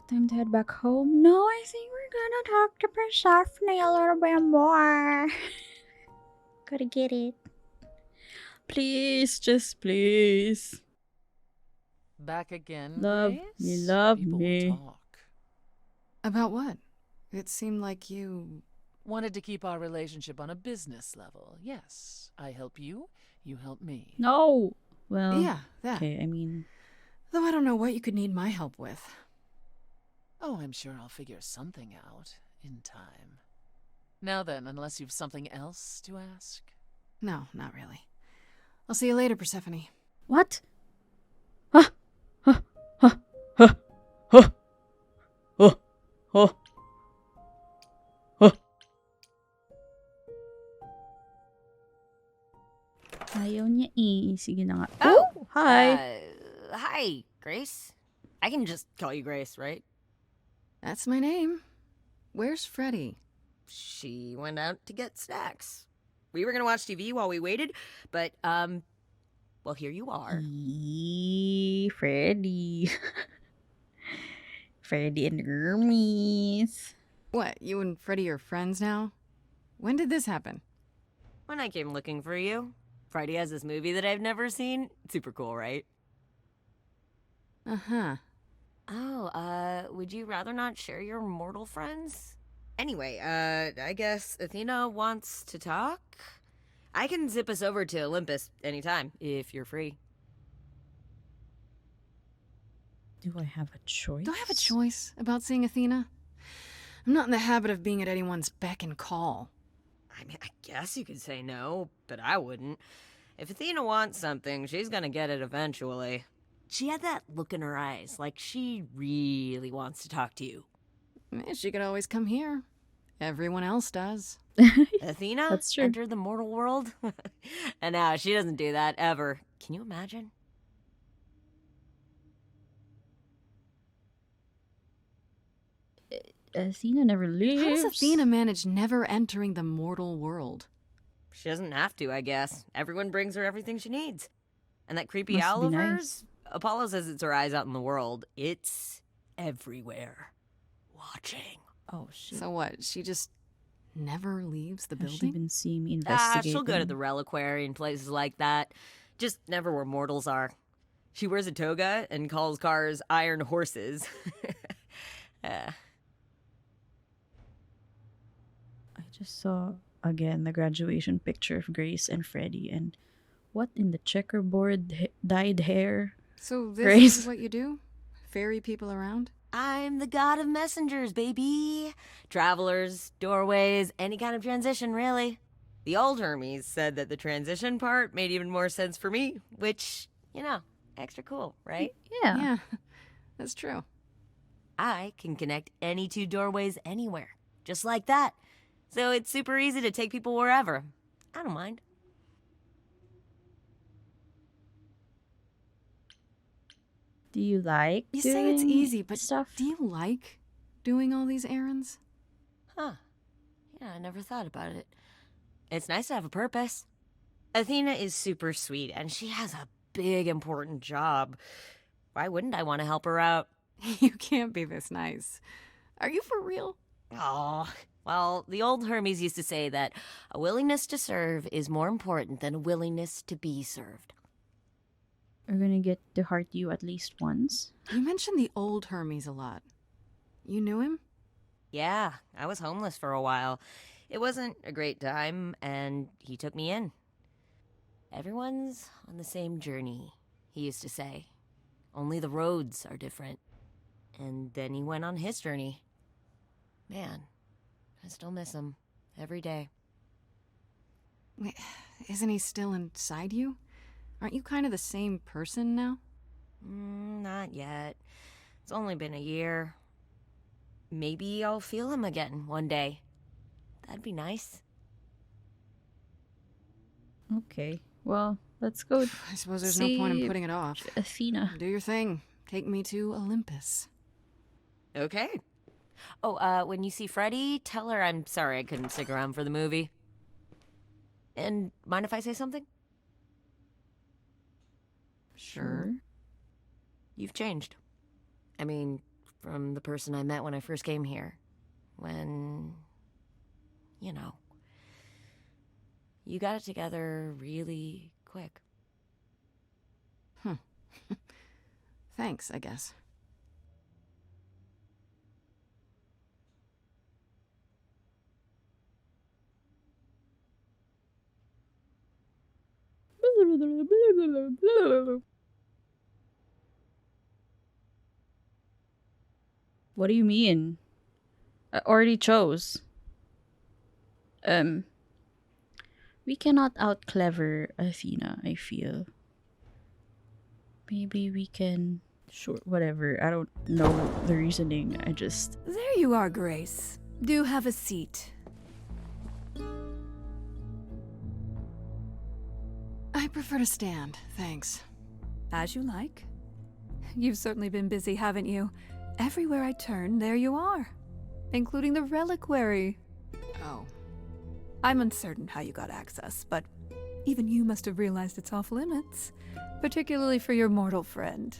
Time to head back home. No, I think we're gonna talk to Persephone a little bit more. Gotta get it. Please, just please. Back again, Love me, Grace? love People will me. talk. About what? It seemed like you... Wanted to keep our relationship on a business level. Yes, I help you, you help me. No. Well, Yeah, that. okay, I mean, Though I don't know what you could need my help with. Oh, I'm sure I'll figure something out in time. Now then, unless you've something else to ask. No, not really. I'll see you later, Persephone. what? Huh, huh, huh, huh, huh, huh, huh, huh. Ayaw niya eh. Sige na nga. Oh, Hi. hi, Grace. I can just call you Grace, right? That's my name. Where's Freddy? She went out to get snacks. We were gonna watch TV while we waited, but, well, here you are. Freddy. Freddy and Hermes. What, you and Freddy are friends now? When did this happen? When I came looking for you, Friday has this movie that I've never seen. Super cool, right? Uh-huh. Oh, would you rather not share your mortal friends? Anyway, I guess Athena wants to talk? I can zip us over to Olympus anytime, if you're free. Do I have a choice? Do I have a choice about seeing Athena? I'm not in the habit of being at anyone's beck and call. I mean, I guess you could say no, but I wouldn't. If Athena wants something, she's gonna get it eventually. She had that look in her eyes, like she really wants to talk to you. She could always come here. Everyone else does. Athena That's true. entered the mortal world? And now she doesn't do that ever. Can you imagine? Athena never leaves. How does Athena manage never entering the mortal world? She doesn't have to, I guess. Everyone brings her everything she needs. And that creepy Must owl be of nice. hers? Apollo says it's her eyes out in the world. It's everywhere. Watching. Oh, shit. So what, she just never leaves the Has she building? been seeing me Ah, investigating? she'll go to the reliquary and places like that. Just never where mortals are. She wears a toga and calls cars iron horses. I just saw, again, the graduation picture of Grace and Freddy, and what in the checkerboard dyed hair? So this Grace. is what you do? Ferry people around? I'm the god of messengers, baby. Travelers, doorways, any kind of transition, really. The old Hermes said that the transition part made even more sense for me, which, extra cool, right? Yeah. Yeah, that's true. I can connect any two doorways anywhere, just like that. So it's super easy to take people wherever. I don't mind. Do you like You say it's doing easy, but stuff? do you like doing all these errands? Huh. Yeah, I never thought about it. It's nice to have a purpose. Athena is super sweet, and she has a big, important job. Why wouldn't I want to help her out? You can't be this nice. Are you for real? Oh, well, the old Hermes used to say that a willingness to serve is more important than a willingness to be served. We're gonna get to heart you at least once. You mentioned the old Hermes a lot. You knew him? Yeah, I was homeless for a while. It wasn't a great time, and he took me in. Everyone's on the same journey, he used to say. Only the roads are different. And then he went on his journey. Man, I still miss him every day. Wait, isn't he still inside you? Aren't you kind of the same person now? Not yet. It's only been a year. Maybe I'll feel him again one day. That'd be nice. Okay. Well, let's go I suppose there's no point in see putting it off. Athena. Do your thing. Take me to Olympus. Okay. Oh, when you see Freddie, tell her I'm sorry I couldn't stick around for the movie. And mind if I say something? Sure. You've changed. I mean, from the person I met when I first came here. When, you know, you got it together really quick. Thanks, I guess. What do you mean? I already chose. We cannot out clever Athena, I feel. Maybe we can. Sure, whatever. I don't know the reasoning. I just. There you are, Grace. Do have a seat. I prefer to stand, thanks. As you like. You've certainly been busy, haven't you? Everywhere I turn, there you are. Including the reliquary. Oh. I'm uncertain how you got access, but even you must have realized it's off limits. Particularly for your mortal friend.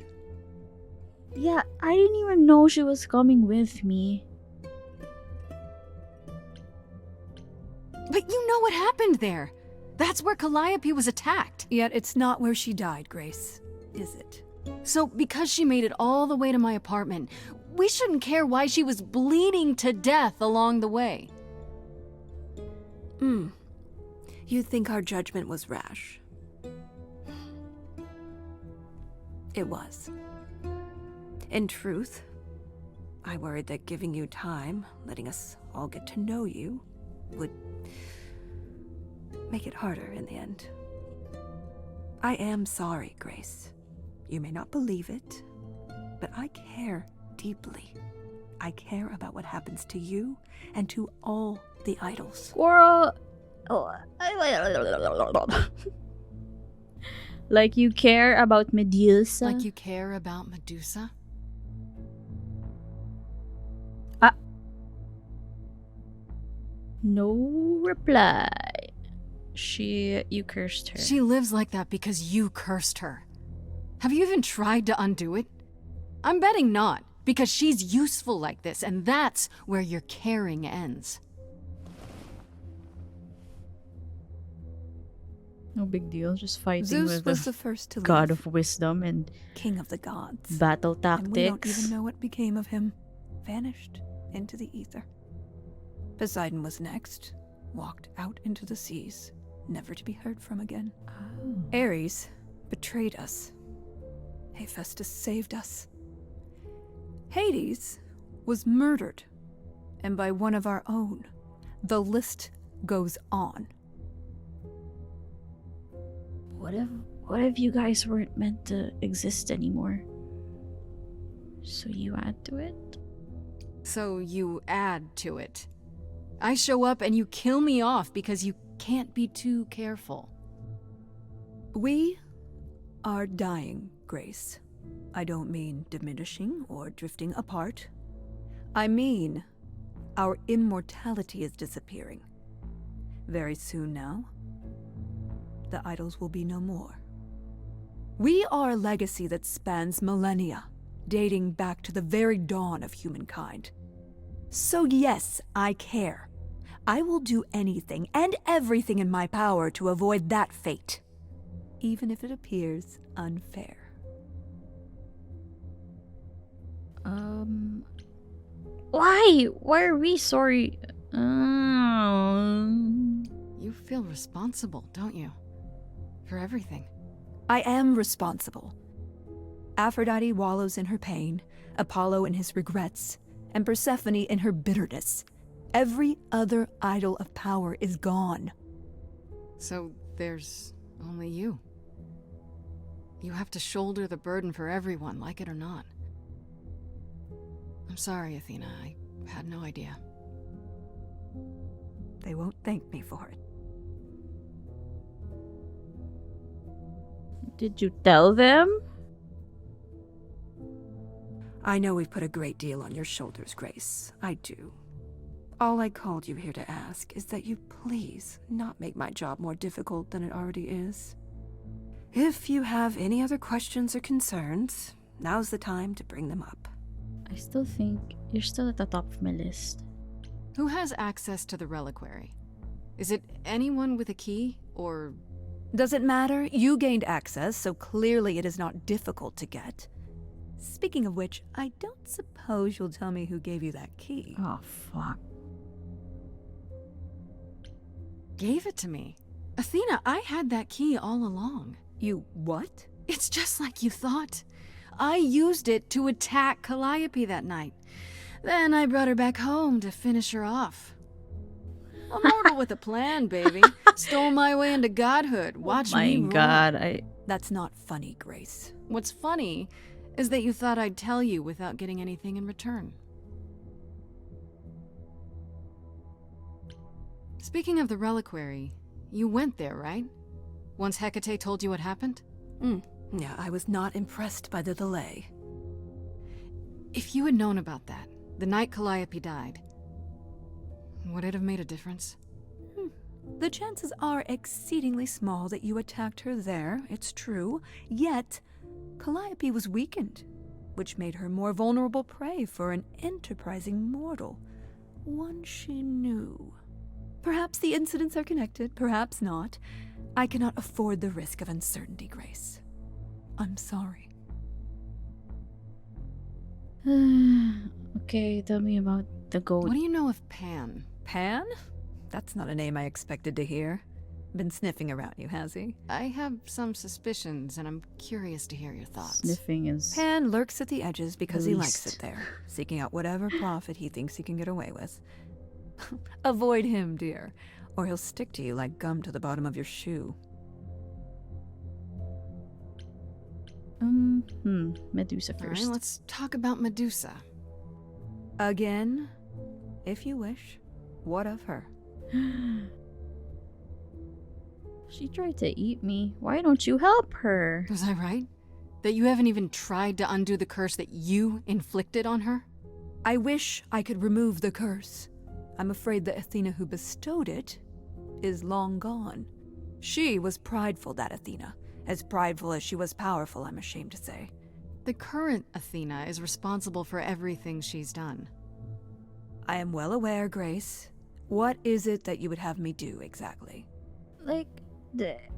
Yeah, I didn't even know she was coming with me. But you know what happened there. That's where Calliope was attacked. Yet it's not where she died, Grace, is it? So, because she made it all the way to my apartment, we shouldn't care why she was bleeding to death along the way. You think our judgment was rash? It was. In truth, I worried that giving you time, letting us all get to know you, would make it harder in the end. I am sorry, Grace. You may not believe it, but I care deeply. I care about what happens to you and to all the idols. Squirrel. Like you care about Medusa? Like you care about Medusa? No reply. You cursed her. She lives like that because you cursed her. Have you even tried to undo it? I'm betting not, because she's useful like this, and that's where your caring ends. No big deal. Just fighting Zeus with was the the first to leave, god of wisdom and king of the gods. battle And we don't tactics. even know what became of him. Vanished into the ether. Poseidon was next, walked out into the seas, never to be heard from again. Oh. Ares betrayed us. Hephaestus saved us. Hades was murdered, and by one of our own. The list goes on. What if you guys weren't meant to exist anymore? So you add to it? So you add to it. I show up and you kill me off because you can't be too careful. We are dying, Grace. I don't mean diminishing or drifting apart. I mean our immortality is disappearing. Very soon now, the idols will be no more. We are a legacy that spans millennia, dating back to the very dawn of humankind. So yes, I care. I will do anything and everything in my power to avoid that fate, even if it appears unfair. Why? Why are we sorry? You feel responsible, don't you? For everything. I am responsible. Aphrodite wallows in her pain, Apollo in his regrets, and Persephone in her bitterness. Every other idol of power is gone. So there's only you. You have to shoulder the burden for everyone, like it or not. I'm sorry, Athena. I had no idea. They won't thank me for it. Did you tell them? I know we've put a great deal on your shoulders, Grace. I do. All I called you here to ask is that you please not make my job more difficult than it already is. If you have any other questions or concerns, now's the time to bring them up. I still think you're still at the top of my list. Who has access to the reliquary? Is it anyone with a key, or... Does it matter? You gained access, so clearly it is not difficult to get. Speaking of which, I don't suppose you'll tell me who gave you that key. Oh, fuck. Gave it to me? Athena, I had that key all along. You what? It's just like you thought. I used it to attack Calliope that night. Then I brought her back home to finish her off. A mortal with a plan, baby. Stole my way into godhood. Watch me roll. My god, That's not funny, Grace. What's funny is that you thought I'd tell you without getting anything in return. Speaking of the reliquary, you went there, right? Once Hecate told you what happened? Yeah, I was not impressed by the delay. If you had known about that, the night Calliope died, would it have made a difference? The chances are exceedingly small that you attacked her there, it's true. Yet, Calliope was weakened, which made her more vulnerable prey for an enterprising mortal. One she knew. Perhaps the incidents are connected, perhaps not. I cannot afford the risk of uncertainty, Grace. I'm sorry. okay, tell me about the goat. What do you know of Pan? Pan? That's not a name I expected to hear. Been sniffing around you, has he? I have some suspicions, and I'm curious to hear your thoughts. Sniffing is... Pan lurks at the edges because he likes Least. it there, seeking out whatever profit he thinks he can get away with. Avoid him, dear, or he'll stick to you like gum to the bottom of your shoe. Medusa All first. right, let's talk about Medusa. Again, if you wish. What of her? She tried to eat me. Why don't you help her? Was I right? That you haven't even tried to undo the curse that you inflicted on her? I wish I could remove the curse. I'm afraid the Athena who bestowed it is long gone. She was prideful, that Athena. As prideful as she was powerful, I'm ashamed to say. The current Athena is responsible for everything she's done. I am well aware, Grace. What is it that you would have me do exactly? Like,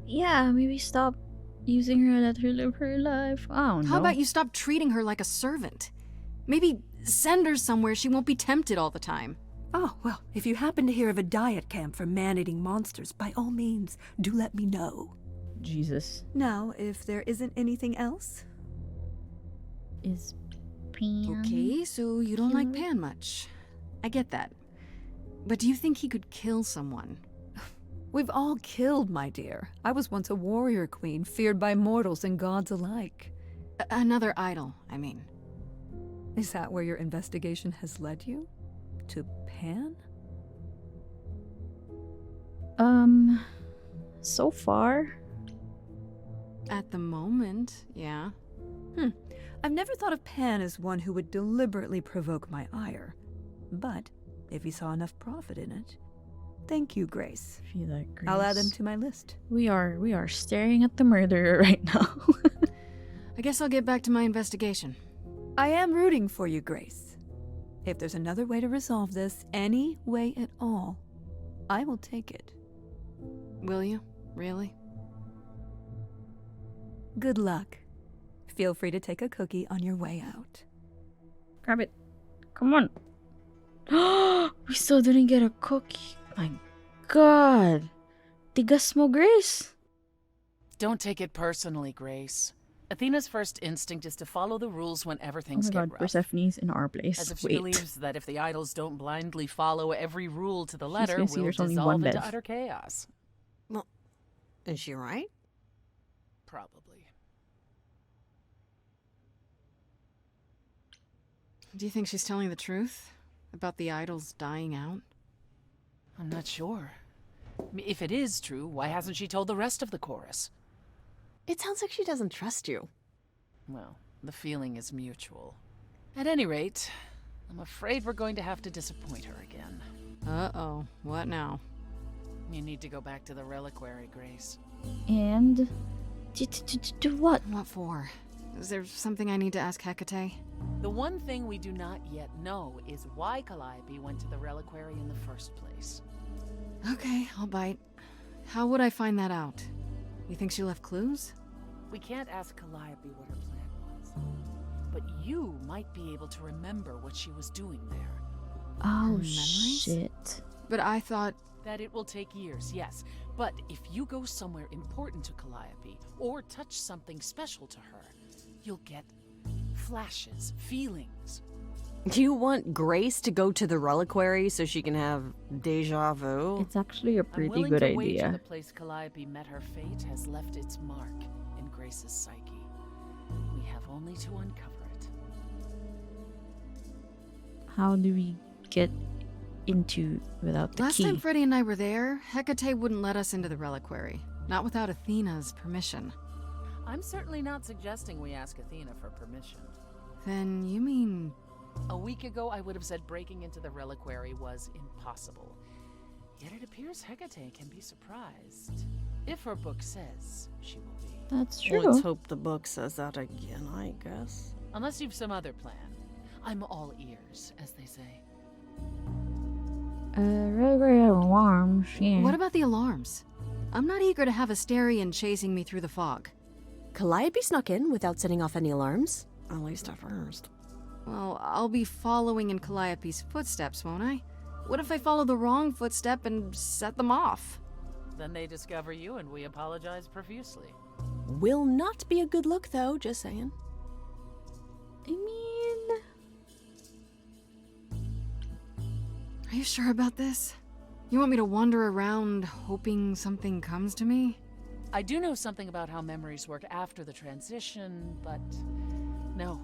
yeah, maybe stop using her, let her live her life. I don't know. How about you stop treating her like a servant? Maybe send her somewhere she won't be tempted all the time. Oh, well, if you happen to hear of a diet camp for man-eating monsters, by all means, do let me know. Jesus. Now, if there isn't anything else... Is Pan... Okay, so you don't like cute? Pan much. I get that. But do you think he could kill someone? We've all killed, my dear. I was once a warrior queen, feared by mortals and gods alike. Another idol, I mean. Is that where your investigation has led you? To Pan? So far? At the moment, yeah. I've never thought of Pan as one who would deliberately provoke my ire. But, if he saw enough profit in it... Thank you, Grace. Feel like Grace. I'll add them to my list. We are staring at the murderer right now. I guess I'll get back to my investigation. I am rooting for you, Grace. If there's another way to resolve this, any way at all, I will take it. Will you? Really? Good luck. Feel free to take a cookie on your way out. Grab it. Come on. We still didn't get a cookie. My god. Tigas mo, Grace. Don't take it personally, Grace. Athena's first instinct is to follow the rules whenever Oh things my get god, rough. Persephone's in our place. As if she Wait. believes that if the idols don't blindly follow every rule to the letter, gonna see we'll there's only dissolve one into Bev. utter chaos. Well, is she right? Probably. Do you think she's telling the truth? About the idols dying out? I'm not sure. If it is true, why hasn't she told the rest of the chorus? It sounds like she doesn't trust you. Well, the feeling is mutual. At any rate, I'm afraid we're going to have to disappoint her again. Uh-oh. What now? You need to go back to the reliquary, Grace. And... Do what? What for? Is there something I need to ask Hecate? The one thing we do not yet know is why Calliope went to the reliquary in the first place. Okay, I'll bite. How would I find that out? You think she left clues? We can't ask Calliope what her plan was, but you might be able to remember what she was doing there. Oh, Memories? shit. But I thought... That it will take years, yes, but if you go somewhere important to Calliope, or touch something special to her, you'll get flashes, feelings. Do you want Grace to go to the reliquary so she can have deja vu? It's actually a I'm pretty willing good to wager idea. the place Calliope met her fate has left its mark in Grace's psyche. We have only to uncover it. How do we get into without the Last key? time Freddy and I were there, Hecate wouldn't let us into the reliquary. Not without Athena's permission. I'm certainly not suggesting we ask Athena for permission. Then you mean... A week ago, I would have said breaking into the reliquary was impossible. Yet it appears Hecate can be surprised. If her book says she will be. That's true. Let's hope the book says that again, I guess. Unless you've some other plan. I'm all ears, as they say. Regular alarms, yeah. What about the alarms? I'm not eager to have Asterion chasing me through the fog. Calliope snuck in without setting off any alarms. At least at first. Well, I'll be following in Calliope's footsteps, won't I? What if I follow the wrong footstep and set them off? Then they discover you and we apologize profusely. Will not be a good look, though, just saying. I mean... Are you sure about this? You want me to wander around hoping something comes to me? I do know something about how memories work after the transition, but no,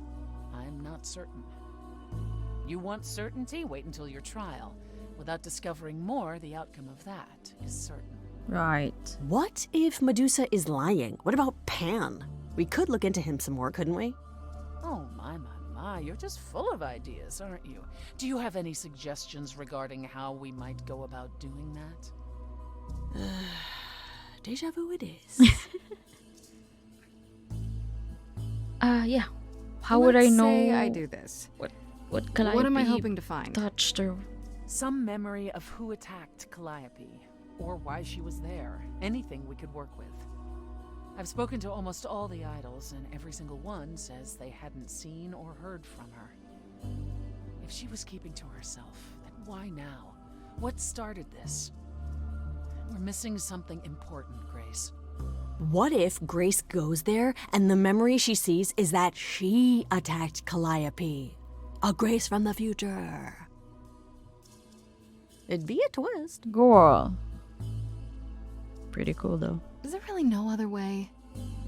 I'm not certain. You want certainty? Wait until your trial. Without discovering more, the outcome of that is certain. Right. What if Medusa is lying? What about Pan? We could look into him some more, couldn't we? Oh, my, you're just full of ideas, aren't you? Do you have any suggestions regarding how we might go about doing that? Deja vu it is. Yeah. How would I Let's know say I do this. what Calliope What am I hoping to find? touched her? Some memory of who attacked Calliope, or why she was there. Anything we could work with. I've spoken to almost all the idols, and every single one says they hadn't seen or heard from her. If she was keeping to herself, then why now? What started this? We're missing something important, Grace. What if Grace goes there and the memory she sees is that she attacked Calliope? A Grace from the future. It'd be a twist. Girl. Pretty cool though. Is there really no other way?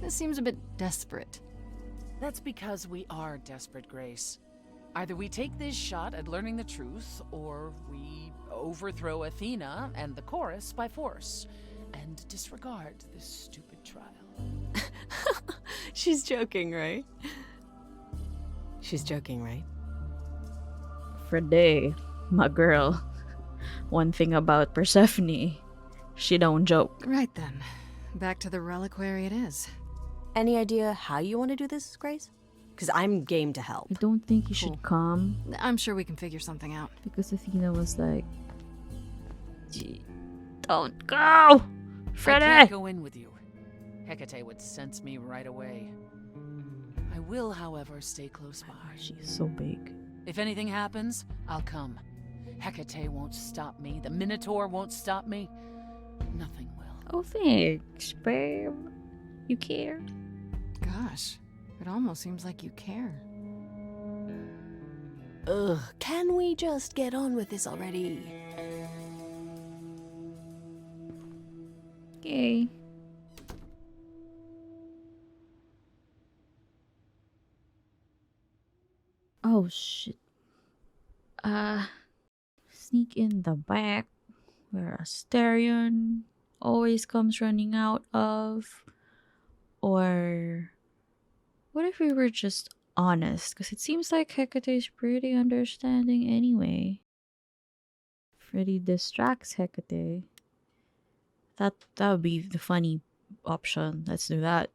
This seems a bit desperate. That's because we are desperate, Grace. Either we take this shot at learning the truth, or we overthrow Athena and the chorus by force, and disregard this stupid trial. She's joking, right? She's joking, right? Friday, my girl. One thing about Persephone, she don't joke. Right then. Back to the reliquary it is. Any idea how you want to do this, Grace? Because I'm game to help. I don't think you Cool. should come I'm sure we can figure something out. because Athena was like, "Gee, don't go, I Friday." can't go in with you. Hecate would sense me right away. I will, however, stay close by. She's so big. If anything happens, I'll come. Hecate won't stop me. The Minotaur won't stop me. Nothing will. Oh, thanks, babe. You care? Gosh, it almost seems like you care. Ugh, can we just get on with this already? Okay. Oh shit. Sneak in the back where Asterion always comes running out of. Or what if we were just honest? Because it seems like Hecate's pretty understanding anyway. Freddy distracts Hecate. That would be the funny option. Let's do that.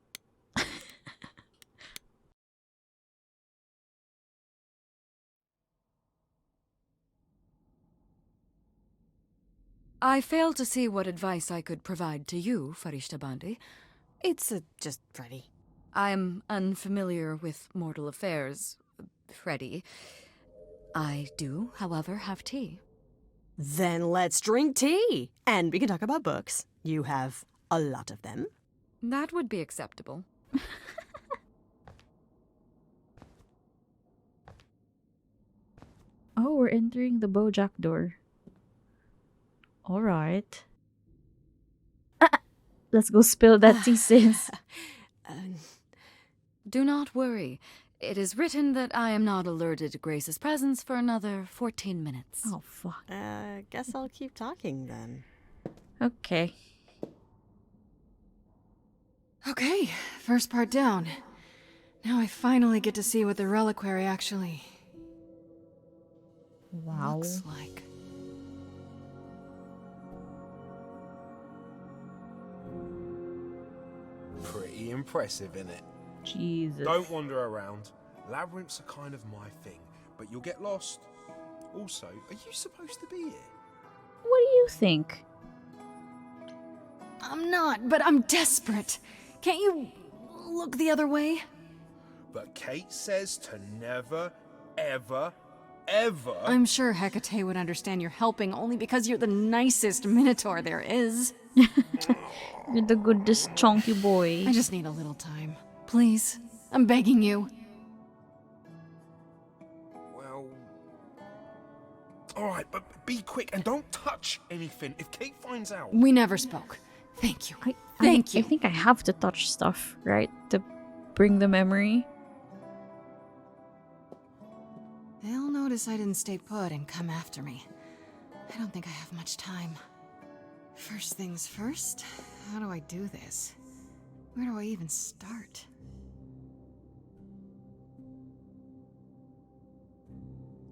I fail to see what advice I could provide to you, Farishta Bandi. It's just Freddy. I'm unfamiliar with mortal affairs, Freddy. I do, however, have tea. Then let's drink tea. And we can talk about books. You have a lot of them. That would be acceptable. Oh, we're entering the Bojack door. Alright. Let's go spill that tea, sis. Do not worry. It is written that I am not alerted to Grace's presence for another 14 minutes. Oh, fuck. Guess I'll keep talking then. Okay. Okay, first part down. Now I finally get to see what the reliquary actually Wow. looks like. Pretty impressive, innit? Jesus. Don't wander around. Labyrinths are kind of my thing, but you'll get lost. Also, are you supposed to be here? What do you think? I'm not, but I'm desperate. Can't you look the other way? But Kate says to never, ever, ever... I'm sure Hecate would understand you're helping only because you're the nicest Minotaur there is. You're the goodest chunky boy. I just need a little time. Please, I'm begging you. Well... Alright, but be quick and don't touch anything. If Kate finds out... We never spoke. Thank you. Thank you. I think I have to touch stuff, right? To bring the memory. They'll notice I didn't stay put and come after me. I don't think I have much time. First things first, how do I do this? Where do I even start?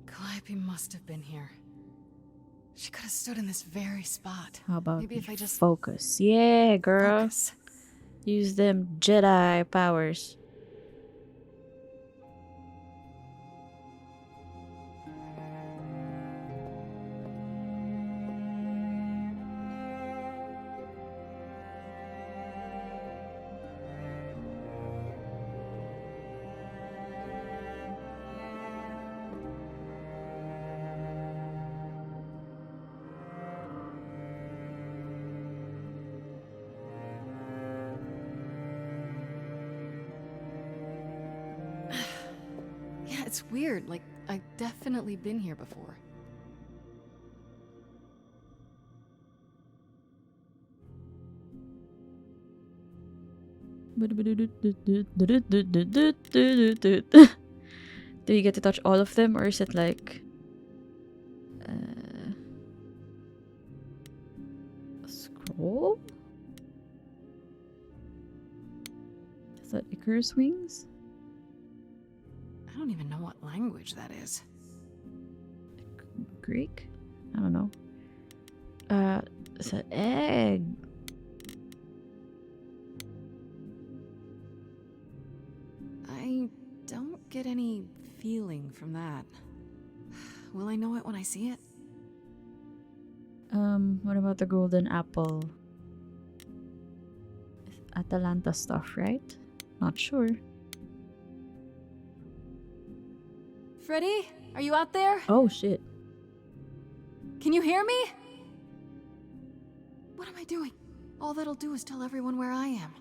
Calliope must have been here. She could have stood in this very spot. How about Maybe if I just focus? Yeah, girl. focus. Use them Jedi powers. Yeah, it's weird. Like, I've definitely been here before. Do you get to touch all of them, or is it like a scroll? Is that Icarus wings? I don't even know what language that is. Greek? I don't know. Is that egg? I don't get any feeling from that. Will I know it when I see it? What about the golden apple? Atalanta stuff, right? Not sure. Freddy, are you out there? Oh shit. Can you hear me? What am I doing? All that'll do is tell everyone where I am.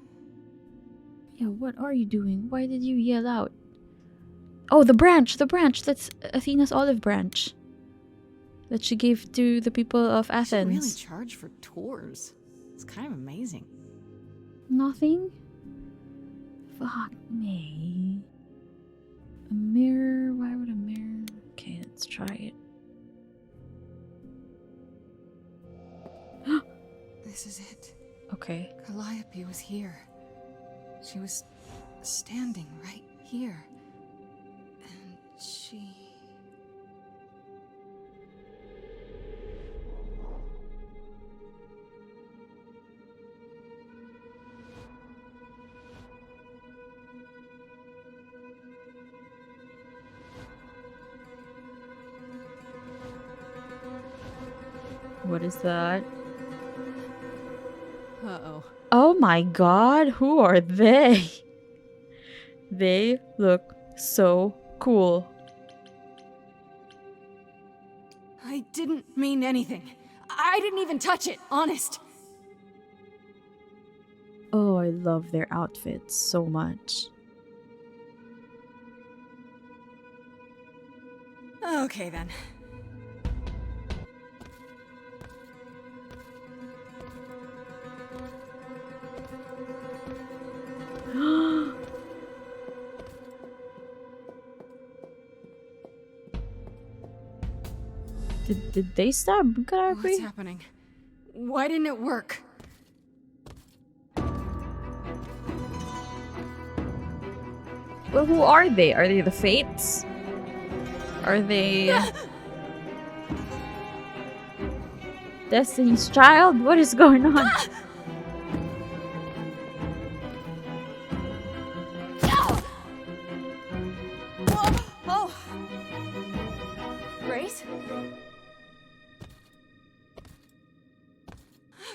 Yeah, what are you doing? Why did you yell out? Oh, the branch! The branch! That's Athena's olive branch. That she gave to the people of I should really Athens. charge for tours. It's kind of amazing. Nothing? Fuck me. A mirror? Why would a mirror? Okay, let's try it. This is it. Okay. Calliope was here. She was standing right here. And she... What is that? Uh-oh. Oh my god, who are they? They look so cool. I didn't mean anything. I didn't even touch it, honest. Oh, I love their outfits so much. Okay then. Did they stab What's Calabre? happening? Why didn't it work? Well, who are they? Are they the Fates? Are they Destiny's Child? What is going on? Oh! Grace?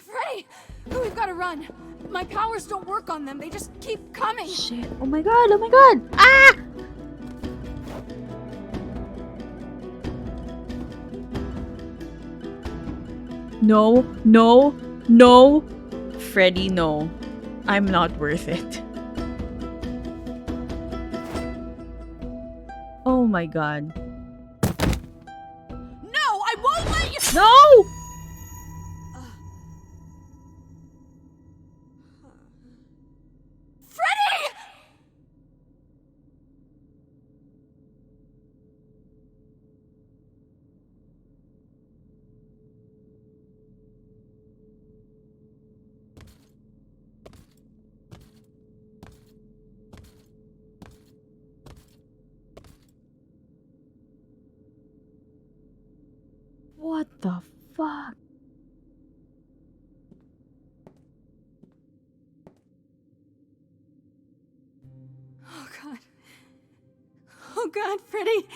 Freddy! We've got to run. My powers don't work on them. They just keep coming. Shit. Oh my god, oh my god! Ah! No, no, no. Freddy, no. I'm not worth it. Oh my god. No, I won't let you. No! Freddy! What the fuck? Oh god. Oh god, Freddy.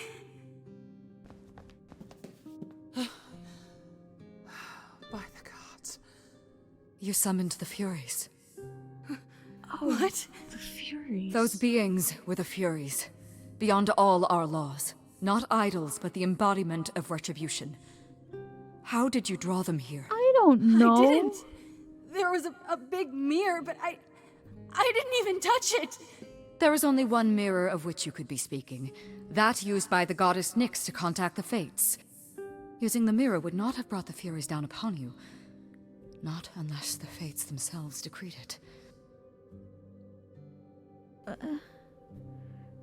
By the gods. You summoned the Furies. Oh, What? the Furies. Those beings were the Furies. Beyond all our laws. Not idols, but the embodiment of retribution. How did you draw them here? I don't know. I didn't. There was a big mirror, but I didn't even touch it. There is only one mirror of which you could be speaking. That used by the goddess Nyx to contact the Fates. Using the mirror would not have brought the Furies down upon you. Not unless the Fates themselves decreed it. I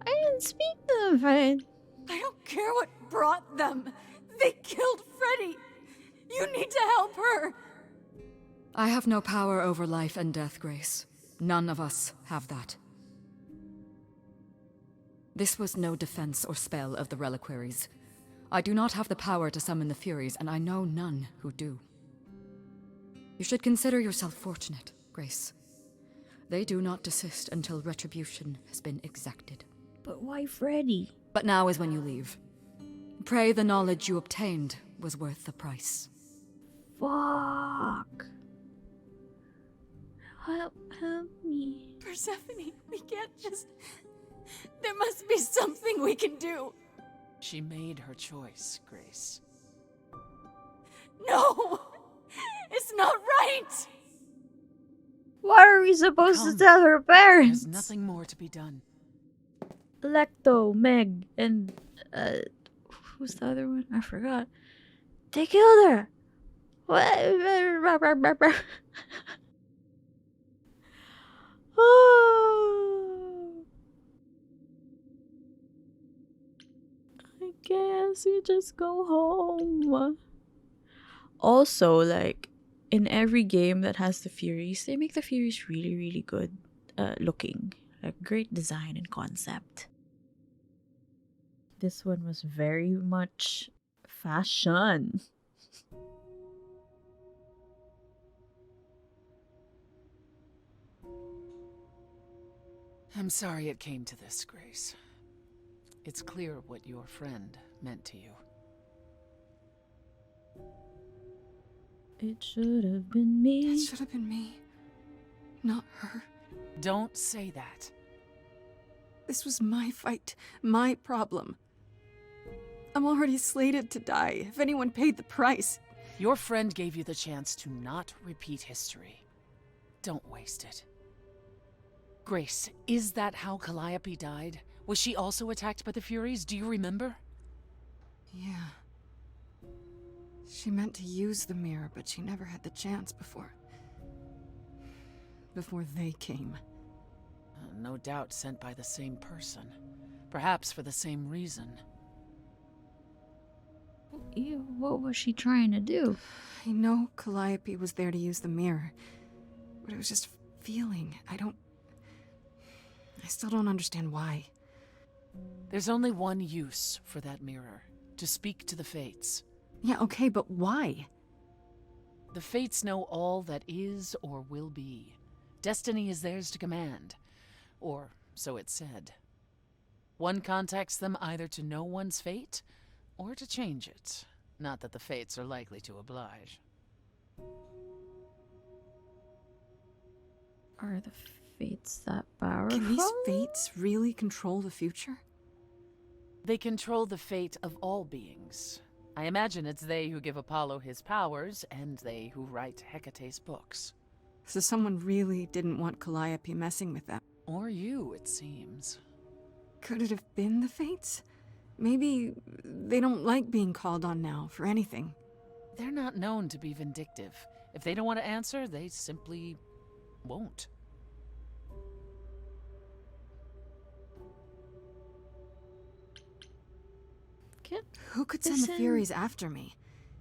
didn't speak to them. I don't care what brought them. They killed Freddy. You need to help her. I have no power over life and death, Grace. None of us have that. This was no defense or spell of the reliquaries. I do not have the power to summon the Furies, and I know none who do. You should consider yourself fortunate, Grace. They do not desist until retribution has been exacted. But why Freddy? But now is when you leave. Pray the knowledge you obtained was worth the price. Fuck. Help me. Persephone, we can't just... There must be something we can do. She made her choice, Grace. No! It's not right! What are we supposed Come. to tell her parents? There's nothing more to be done. Lecto, Meg, and who's the other one? I forgot. They killed her. What? Oh. I guess we just go home. Also, like, in every game that has the Furies, they make the Furies really, really good looking. Like, great design and concept. This one was very much fashion. I'm sorry it came to this, Grace. It's clear what your friend meant to you. It should have been me. That should have been me, not her. Don't say that. This was my fight, my problem. I'm already slated to die if anyone paid the price. Your friend gave you the chance to not repeat history. Don't waste it. Grace, is that how Calliope died? Was she also attacked by the Furies? Do you remember? Yeah. She meant to use the mirror, but she never had the chance before they came. No doubt sent by the same person. Perhaps for the same reason. What was she trying to do? I know Calliope was there to use the mirror, but it was just feeling. I still don't understand why. There's only one use for that mirror. To speak to the Fates. Yeah, okay, but why? The Fates know all that is or will be. Destiny is theirs to command. Or so it's said. One contacts them either to know one's fate, or to change it. Not that the Fates are likely to oblige. Are the fates that powerful? Can these fates really control the future? They control the fate of all beings. I imagine it's they who give Apollo his powers, and they who write Hecate's books. So someone really didn't want Calliope messing with them. Or you, it seems. Could it have been the fates? Maybe they don't like being called on now for anything. They're not known to be vindictive. If they don't want to answer, they simply won't. Who could send the Furies after me?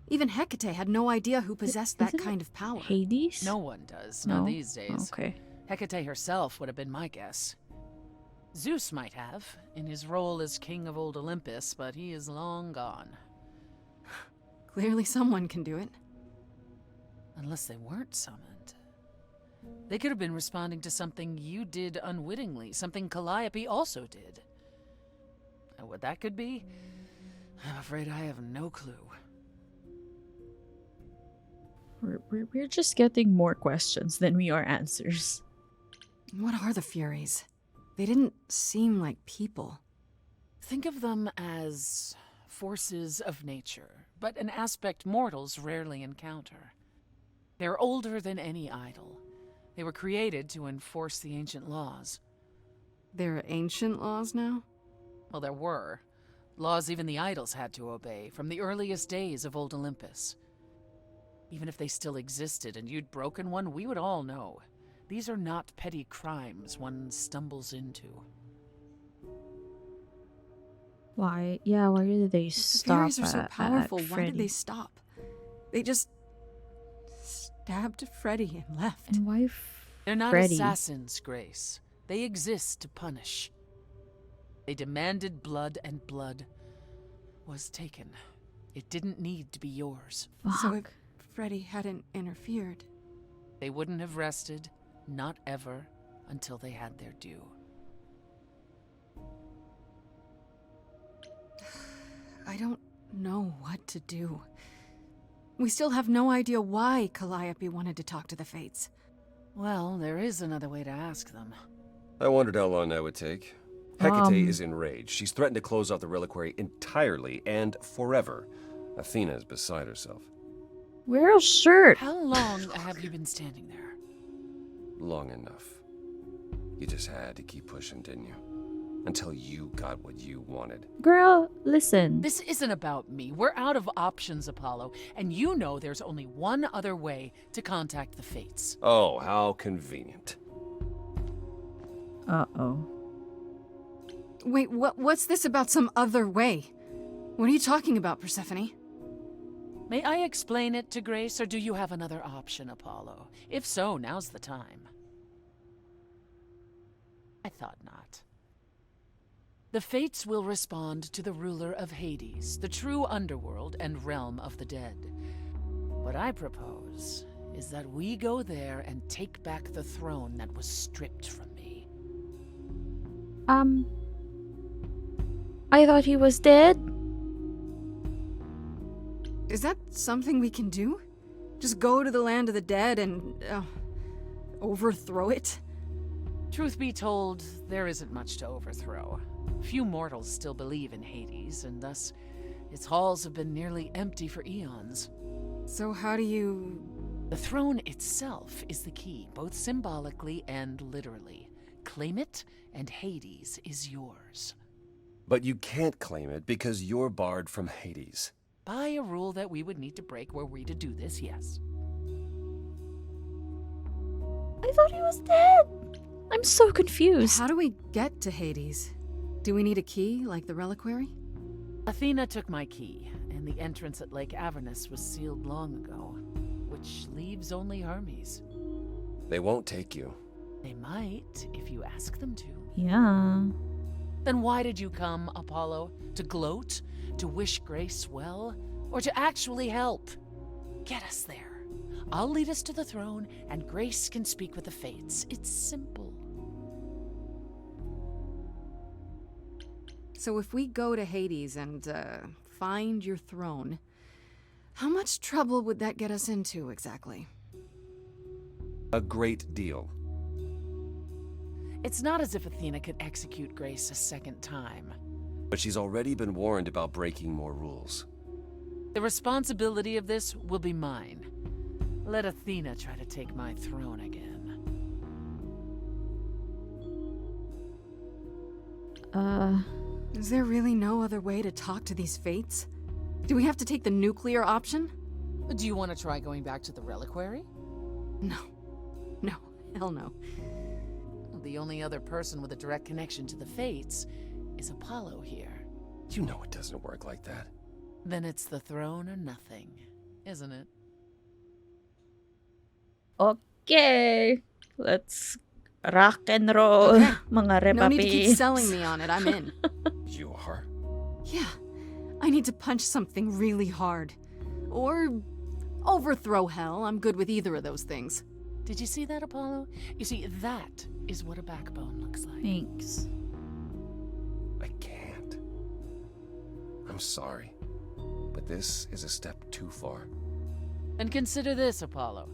Even Hecate had no idea who possessed that kind of power. Hades? No one does, No? not these days. Okay. Hecate herself would have been my guess. Zeus might have, in his role as king of old Olympus, but he is long gone. Clearly someone can do it. Unless they weren't summoned. They could have been responding to something you did unwittingly, something Calliope also did. And what that could be? I'm afraid I have no clue. We're just getting more questions than we are answers. What are the Furies? They didn't seem like people. Think of them as forces of nature, but an aspect mortals rarely encounter. They're older than any idol. They were created to enforce the ancient laws. There are ancient laws now? Well, there were. Laws even the idols had to obey, from the earliest days of old Olympus. Even if they still existed and you'd broken one, we would all know. These are not petty crimes one stumbles into. Why? Yeah, why did they If the stop Furies are so at powerful, why Freddy? did they stop? They just stabbed Freddy and left. And why They're not Freddy? assassins, Grace. They exist to punish. They demanded blood, and blood was taken. It didn't need to be yours. So if Fuck. Freddy hadn't interfered, They wouldn't have rested, not ever, until they had their due. I don't know what to do. We still have no idea why Calliope wanted to talk to the Fates. Well, there is another way to ask them. I wondered how long that would take. Hecate is enraged. She's threatened to close off the reliquary entirely and forever. Athena is beside herself. Wear a shirt. How long have you been standing there? Long enough. You just had to keep pushing, didn't you? Until you got what you wanted. Girl, listen. This isn't about me. We're out of options, Apollo, and you know there's only one other way to contact the Fates. Oh, how convenient. Uh-oh. Wait, what's this about some other way? What are you talking about, Persephone? May I explain it to Grace, or do you have another option, Apollo? If so, now's the time. I thought not. The Fates will respond to the ruler of Hades, the true underworld and realm of the dead. What I propose is that we go there and take back the throne that was stripped from me. I thought he was dead. Is that something we can do? Just go to the land of the dead and overthrow it? Truth be told, there isn't much to overthrow. Few mortals still believe in Hades, and thus its halls have been nearly empty for eons. So how do you... The throne itself is the key, both symbolically and literally. Claim it, and Hades is yours. But you can't claim it because you're barred from Hades. By a rule that we would need to break were we to do this, yes. I thought he was dead. I'm so confused. How do we get to Hades? Do we need a key, like the reliquary? Athena took my key, and the entrance at Lake Avernus was sealed long ago, which leaves only Hermes. They won't take you. They might, if you ask them to. Yeah. Then why did you come, Apollo? To gloat? To wish Grace well? Or to actually help? Get us there. I'll lead us to the throne, and Grace can speak with the Fates. It's simple. So if we go to Hades and, find your throne, how much trouble would that get us into, exactly? A great deal. It's not as if Athena could execute Grace a second time. But she's already been warned about breaking more rules. The responsibility of this will be mine. Let Athena try to take my throne again. Is there really no other way to talk to these Fates? Do we have to take the nuclear option? Do you want to try going back to the reliquary? No. No. Hell no. The only other person with a direct connection to the Fates is Apollo here. You know it doesn't work like that. Then it's the throne or nothing, isn't it? Okay. Let's rock and roll, Okay. mga repa No need to keep pits. selling me on it. I'm in. You are? Yeah. I need to punch something really hard. Or overthrow hell. I'm good with either of those things. Did you see that, Apollo? You see, that is what a backbone looks like. Thanks. I can't. I'm sorry. But this is a step too far. And consider this, Apollo.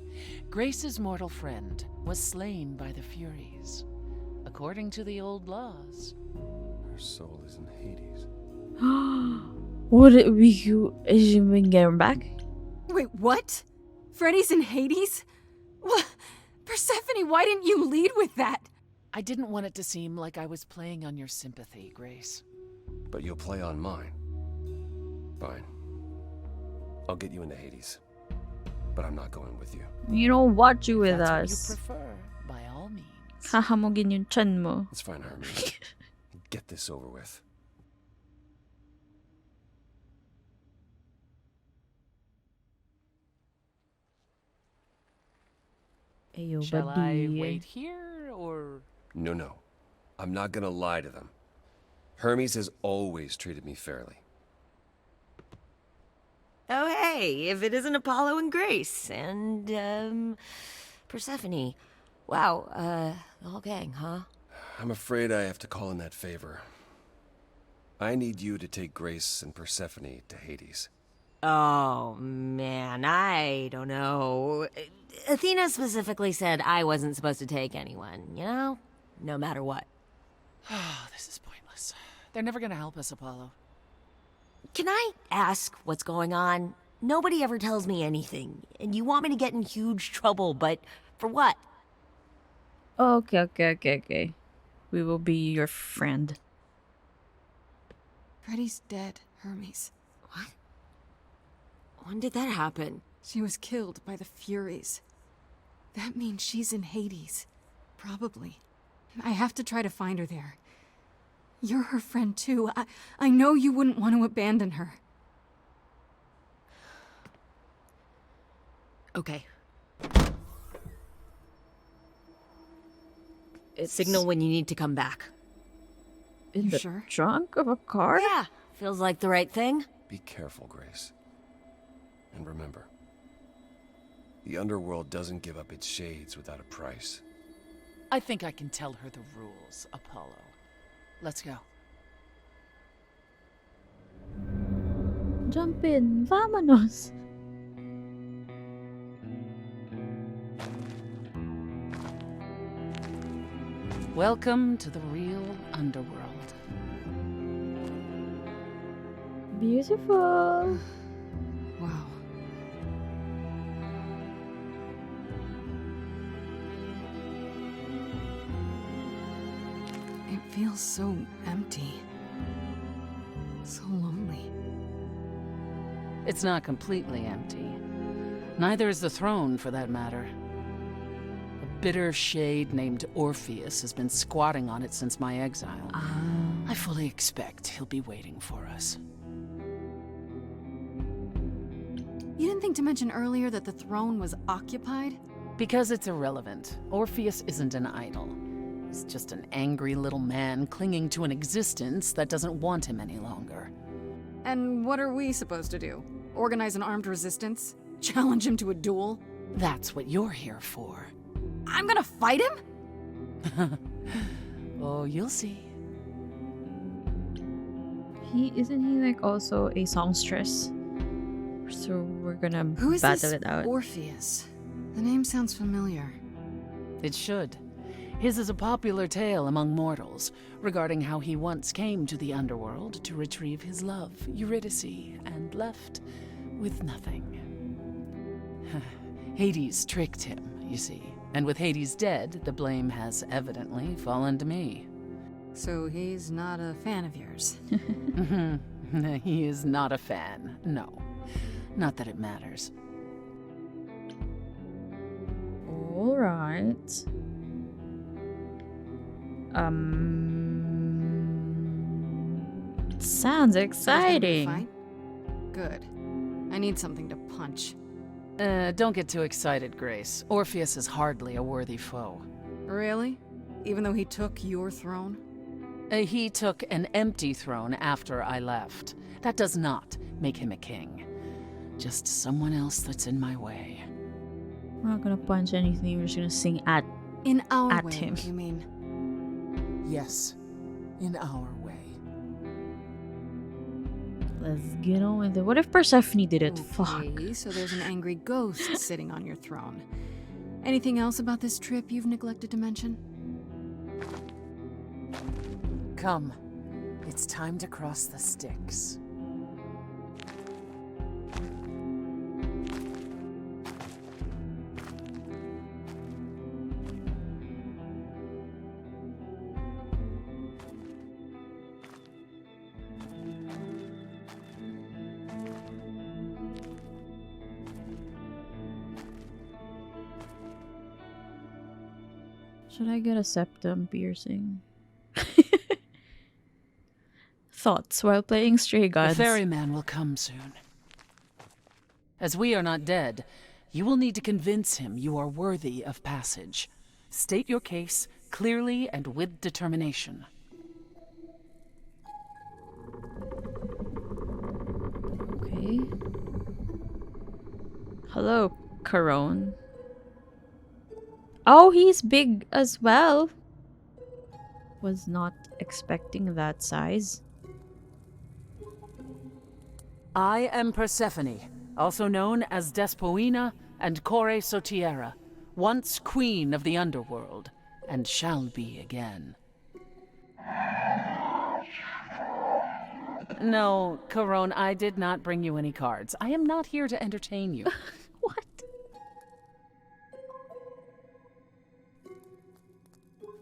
Grace's mortal friend was slain by the Furies, according to the old laws. Her soul is in Hades. Would it be you? Is she been getting back? Wait, what? Freddy's in Hades? What? Persephone, why didn't you lead with that? I didn't want it to seem like I was playing on your sympathy, Grace. But you'll play on mine. Fine. I'll get you into Hades. But I'm not going with you. You don't want you with That's us. what you prefer, by all means. Hahamugin yung chan mo. It's fine, Hermes. Get this over with. Ayo, Shall I buddy. wait here, or... No. I'm not gonna lie to them. Hermes has always treated me fairly. Oh, hey, if it isn't Apollo and Grace and, Persephone. Wow, the whole gang, huh? I'm afraid I have to call in that favor. I need you to take Grace and Persephone to Hades. Oh, man, I don't know. Athena specifically said I wasn't supposed to take anyone, you know? No matter what. Oh, this is pointless. They're never gonna help us, Apollo. Can I ask what's going on? Nobody ever tells me anything, and you want me to get in huge trouble, but for what? Okay. We will be your friend. Freddy's dead, Hermes. What? When did that happen? She was killed by the Furies. That means she's in Hades. Probably. I have to try to find her there. You're her friend too. I know you wouldn't want to abandon her. Okay. It's Signal when you need to come back. in You the sure? trunk of a car? Yeah, feels like the right thing. Be careful, Grace. And remember, the underworld doesn't give up its shades without a price. I think I can tell her the rules, Apollo. Let's go. Jump in. Vámonos. Welcome to the real underworld. Beautiful. Wow. It feels so empty. So lonely. It's not completely empty. Neither is the throne, for that matter. A bitter shade named Orpheus has been squatting on it since my exile. I fully expect he'll be waiting for us. You didn't think to mention earlier that the throne was occupied? Because it's irrelevant. Orpheus isn't an idol. He's just an angry little man clinging to an existence that doesn't want him any longer. And what are we supposed to do? Organize an armed resistance? Challenge him to a duel? That's what you're here for. I'm gonna fight him? Oh, you'll see. Isn't he like also a songstress? So we're gonna Who is battle this it out. Orpheus? The name sounds familiar. It should. His is a popular tale among mortals regarding how he once came to the underworld to retrieve his love, Eurydice, and left with nothing. Hades tricked him, you see, and with Hades dead, the blame has evidently fallen to me. So he's not a fan of yours. He is not a fan, no. Not that it matters. All right. Sounds There's gonna be a exciting. fight? Good. I need something to punch. Don't get too excited, Grace. Orpheus is hardly a worthy foe. Really? Even though he took your throne? He took an empty throne after I left. That does not make him a king. Just someone else that's in my way. We're not gonna punch anything. We're just gonna sing at. In our At way, him. you mean? Yes, in our way. Let's get on with it. What if Persephone did it? Fuck. Okay, so there's an angry ghost sitting on your throne. Anything else about this trip you've neglected to mention? Come. It's time to cross the Styx. Should I get a septum piercing? Thoughts while playing Stray The Gods. ferryman will come soon. As we are not dead, you will need to convince him you are worthy of passage. State your case clearly and with determination. Okay. Hello, Corone. Oh, he's big as well. Was not expecting that size. I am Persephone, also known as Despoina and Kore Sotiera, once queen of the underworld, and shall be again. No, Corone, I did not bring you any cards. I am not here to entertain you. What?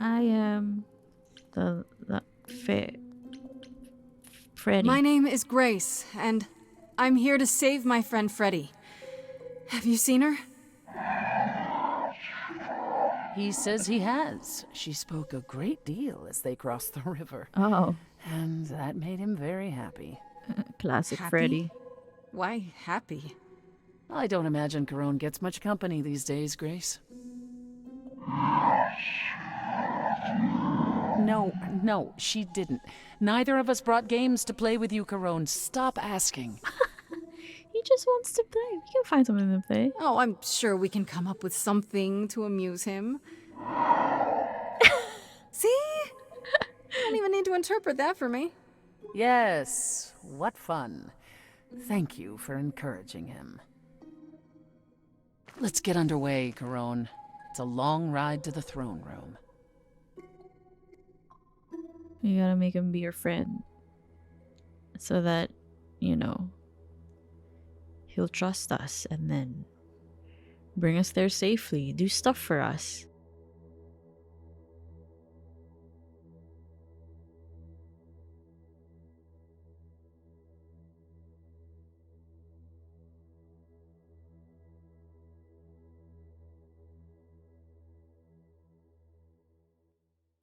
I am the Freddy. My name is Grace, and I'm here to save my friend Freddy. Have you seen her? He says he has. She spoke a great deal as they crossed the river, Oh, and that made him very happy. classic Happy? Freddy. Why happy? I don't imagine Corone gets much company these days, Grace. No, she didn't. Neither of us brought games to play with you, Corone. Stop asking. He just wants to play. We can find something to play. Oh, I'm sure we can come up with something to amuse him. See? You don't even need to interpret that for me. Yes, what fun. Thank you for encouraging him. Let's get underway, Corone. It's a long ride to the throne room. You gotta make him be your friend. So that, you know, he'll trust us and then bring us there safely. Do stuff for us.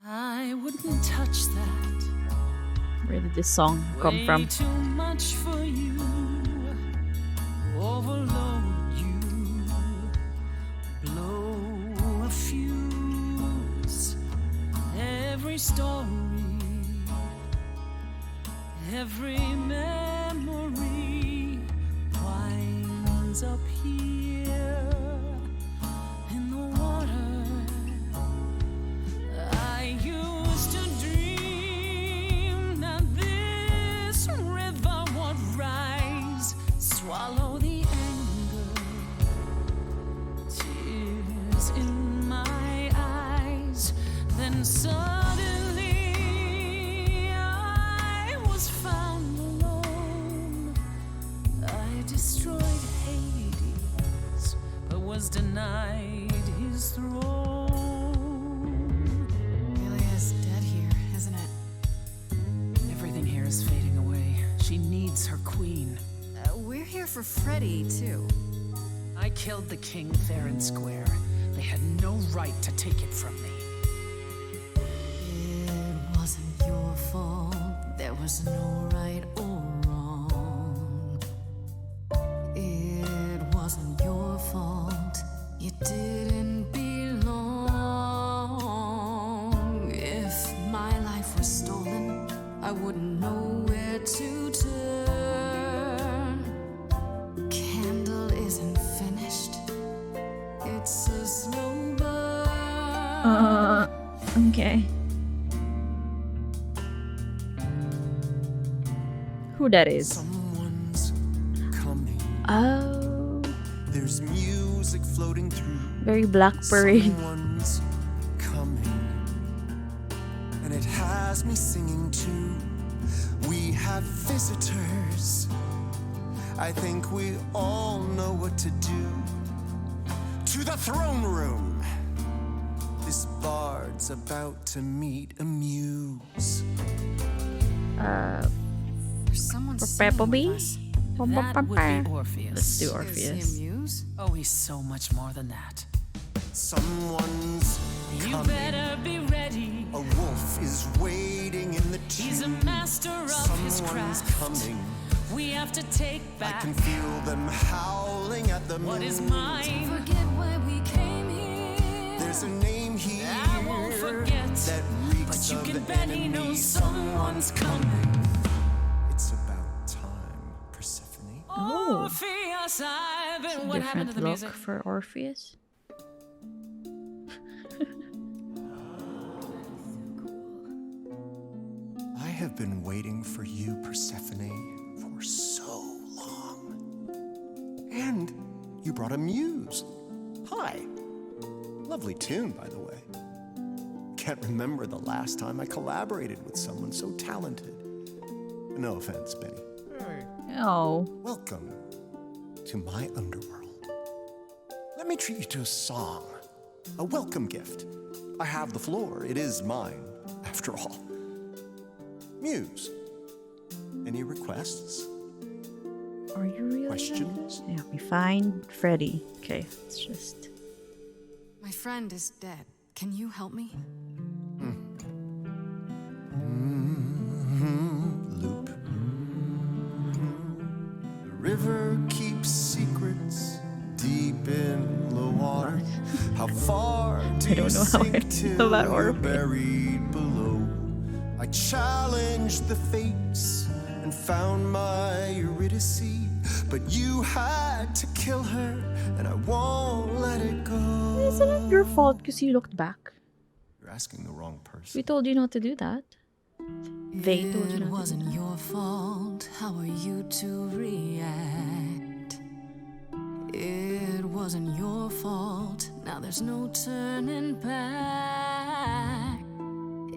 I wouldn't touch that. Where did this song come from? Way too much for you. Overload you. Blow a fuse. Every story, every memory winds up here in the water. I used to dream that this river would rise, swallow the anger, tears in my eyes. Then suddenly I was found alone. I destroyed Hades, but was denied his throne. Ilia's dead here, isn't it? Everything here is fading away. She needs her queen. We're here for Freddy, too. I killed the king fair and square. They had no right to take it from me. It wasn't your fault. There was no right or wrong. It wasn't your fault. You didn't belong. If my life was stolen, I wouldn't know where to turn. Candle isn't finished. It's a slow burn. Okay. Who that is? Someone's coming. Oh, There's music floating through. very Black Parade. Someone's coming. And it has me singing too. We have visitors. I think we all know what to do. To the throne room. This bard's about to meet a muse. There's someone For singing with Pepperby? us. That would be Orpheus. Let's do Is he a Orpheus. muse? Oh, he's so much more than that. Someone's You coming. better be ready. A wolf is waiting in the tomb. He's a master of his Someone's craft. coming. We have to take I back can feel them howling at the moon. what is mine. Forget why we came here. There's a name here I won't forget, that reeks but you of can bet he enemy. knows someone's coming. It's about time, Persephone. Oh. Orpheus, I've been. What happened to Different the look music? for Orpheus. I have been waiting for you, Persephone, for so long. And you brought a muse. Hi. Lovely tune, by the way. Can't remember the last time I collaborated with someone so talented. No offense, Benny. Oh, Welcome to my underworld. Let me treat you to a song, a welcome gift. I have the floor. It is mine, after all. Muse, any requests? are you really? Questions? Yeah, we find Freddy. Okay, let's just. My friend is dead. Can you help me? Loop. The river keeps secrets deep in the water. How far do I don't you know how I sink feel till about you're Orpheus. buried below? I challenged the fates and found my Eurydice, but you had to kill her, and I won't let it go. Isn't it your fault because you looked back? You're asking the wrong person. We told you not to do that. They told you It not to do wasn't that. your fault. How are you to react? It wasn't your fault. Now there's no turning back.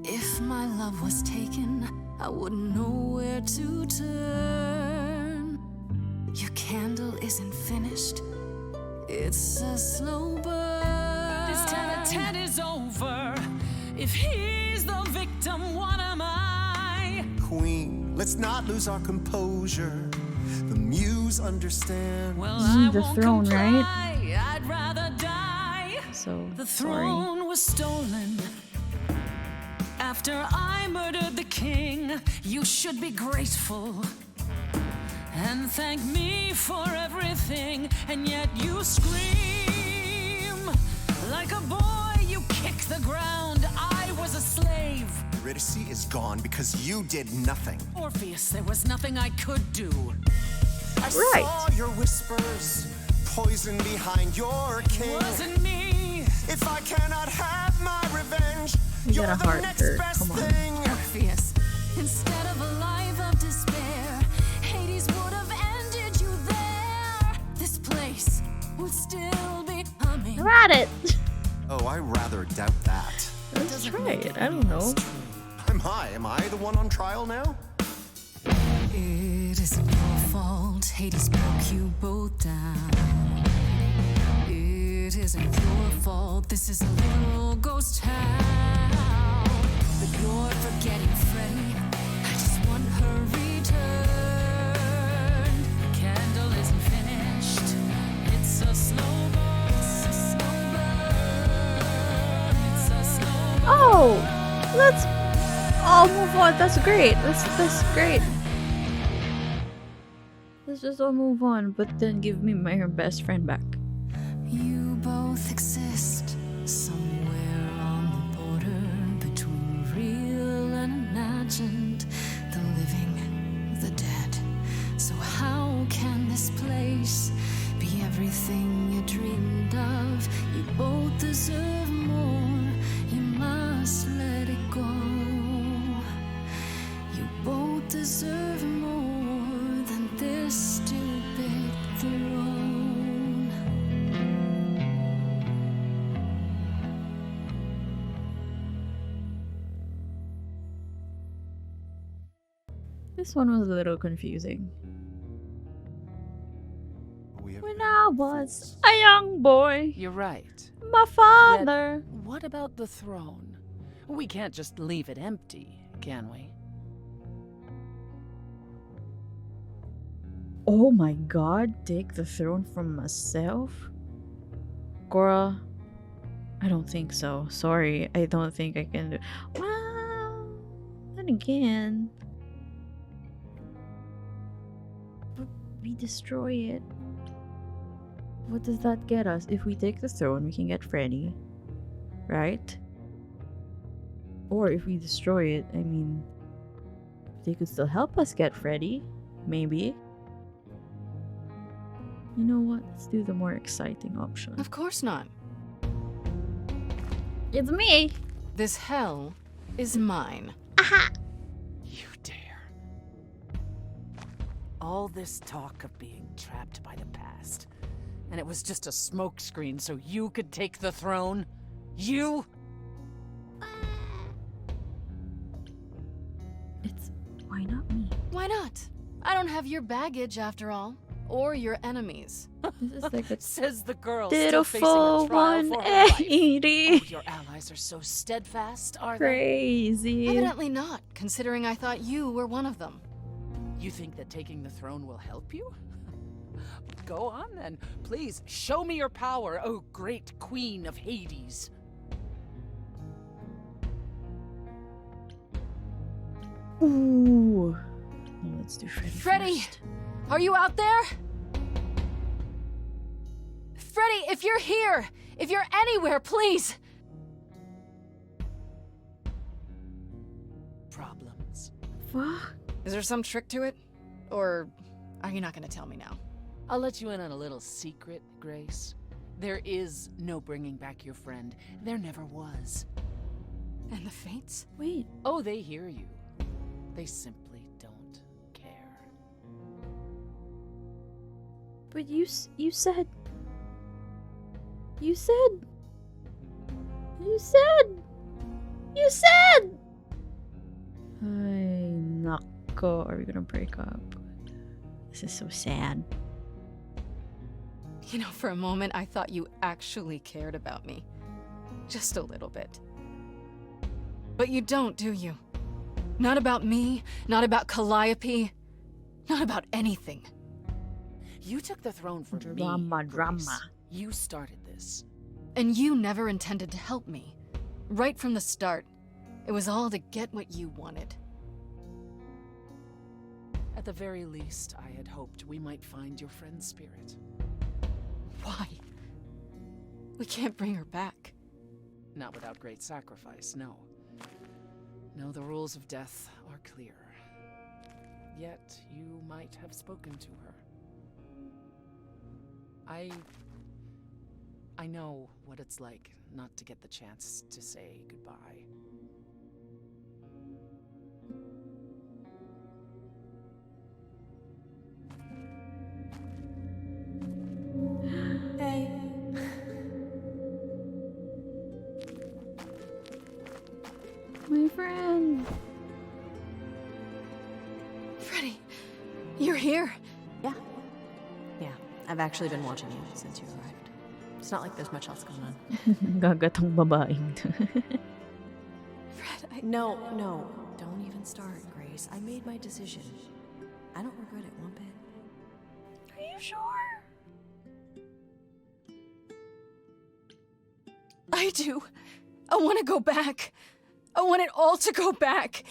If my love was taken, I wouldn't know where to turn. Your candle isn't finished, it's a slow burn. This tete-a-tete is over. If he's the victim, what am I? Queen, let's not lose our composure. The muse understand. Well, You need I the won't throne, comply. right? I'd rather die. So The sorry. throne was stolen after I murdered the king. You should be grateful and thank me for everything. And yet you scream like a boy. You kick the ground. I was a slave. Eurydice is gone because you did nothing. Orpheus, there was nothing I could do. I Right. saw your whispers, poison behind your king. Wasn't me. If I cannot have my revenge, You you're got a the heart next hurt, best come on. thing. Orpheus, instead of a life of despair, Hades would have ended you there. This place would still be humming. We're at it. Oh, I rather doubt that. Let's try it. I don't know. I'm high. Am I the one on trial now? It isn't your fault, Hades broke you both down. It isn't your fault, this is a little ghost town. But you're forgetting Freddie, I just want her return. Candle isn't finished. It's a slow burn. It's a slow burn. It's a slow burn. Oh, let's all move on. That's great. That's great. Let's just all move on, but then give me my best friend back. You both exist somewhere on the border between real and imagined, the living, the dead. So how can this place be everything you dreamed of? You both deserve more, you must let it go. You both deserve more than this stupid throne. This one was a little confusing. When I was a young boy, You're right. my father. What about the throne? We can't just leave it empty, can we? Oh my god, take the throne from myself? Cora, I don't think so. Sorry, I don't think I can do. Well, then again. But we destroy it. What does that get us? If we take the throne, we can get Freddy. Right? Or if we destroy it, I mean, they could still help us get Freddy. Maybe. You know what? Let's do the more exciting option. Of course not. It's me! This hell is mine. You dare. All this talk of being trapped by the past, and it was just a smokescreen so you could take the throne? You? It's. Why not me? Why not? I don't have your baggage after all. Or your enemies. This is like a Says the girl still facing a beautiful trial for her life. 180. Oh, your allies are so steadfast, are they? Crazy. Evidently not, considering I thought you were one of them. You think that taking the throne will help you? Go on then. Please, show me your power, oh great queen of Hades. Ooh. Well, let's do Freddy. Freddy! First. Are you out there? Freddy, if you're here, if you're anywhere, please. Problems. Fuck. Is there some trick to it? Or are you not going to tell me now? I'll let you in on a little secret, Grace. There is no bringing back your friend. There never was. And the Fates? Wait. Oh, they hear you. They simply don't care. But you said. You said. You said. Ay, nako. Are we gonna break up? This is so sad. You know, for a moment, I thought you actually cared about me. Just a little bit. But you don't, do you? Not about me, not about Calliope, not about anything. You took the throne from Drama, me, Grace. drama. You started this. And you never intended to help me. Right from the start. It was all to get what you wanted. At the very least, I had hoped we might find your friend's spirit. Why? We can't bring her back. Not without great sacrifice, no. No, the rules of death are clear. Yet, you might have spoken to her. I know what it's like not to get the chance to say goodbye. Hey. My friend. Freddie, you're here. Yeah. Yeah, I've actually been watching you since you arrived. It's not like there's much else going on. Gagatang babaeng to. Fred, No, don't even start, Grace. I made my decision. I don't regret it one bit. Are you sure? I do. I want to go back. I want it all to go back.